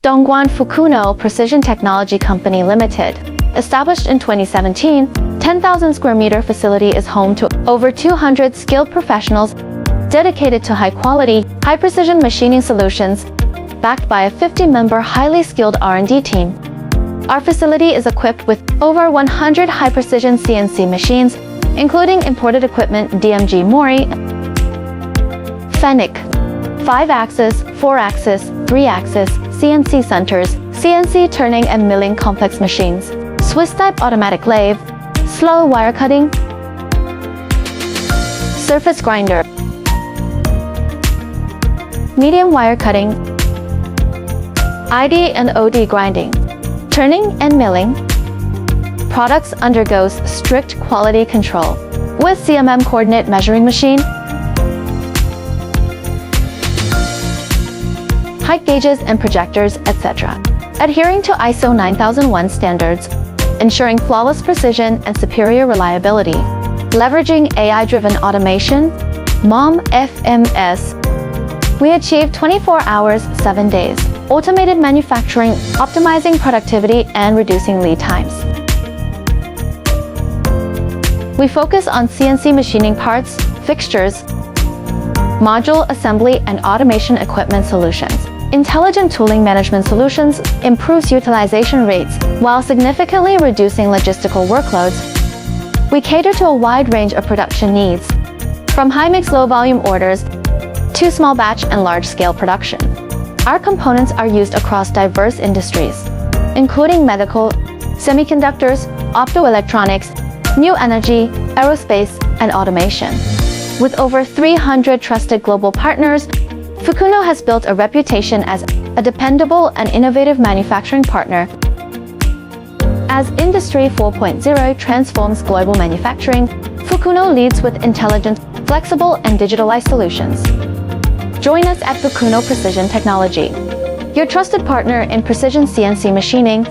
Dongguan Fukuno Precision Technology Company Limited. Established in 2017, 10,000 square meter facility is home to over 200 skilled professionals dedicated to high-quality, high-precision machining solutions, backed by a 50-member highly skilled R&D team. Our facility is equipped with over 100 high-precision CNC machines, including imported equipment DMG Mori, Fennec, 5-axis, 4-axis, 3-axis, CNC centers, CNC turning and milling complex machines, Swiss-type automatic lathe, slow wire cutting, surface grinder, medium wire cutting, ID and OD grinding, turning and milling. Products undergoes strict quality control with CMM coordinate measuring machine, height gauges and projectors, etc. Adhering to ISO 9001 standards, ensuring flawless precision and superior reliability. Leveraging AI-driven automation, MOM FMS, we achieved 24 hours, 7 days. Automated manufacturing, optimizing productivity and reducing lead times. We focus on CNC machining parts, fixtures, module assembly and automation equipment solutions. Intelligent tooling management solutions improves utilization rates while significantly reducing logistical workloads. We cater to a wide range of production needs, from high-mix low-volume orders to small batch and large-scale production. Our components are used across diverse industries, including medical, semiconductors, optoelectronics, new energy, aerospace, and automation. With over 300 trusted global partners, Fukuno has built a reputation as a dependable and innovative manufacturing partner. As Industry 4.0 transforms global manufacturing, Fukuno leads with intelligent, flexible, and digitalized solutions. Join us at Fukuno Precision Technology, your trusted partner in precision CNC machining,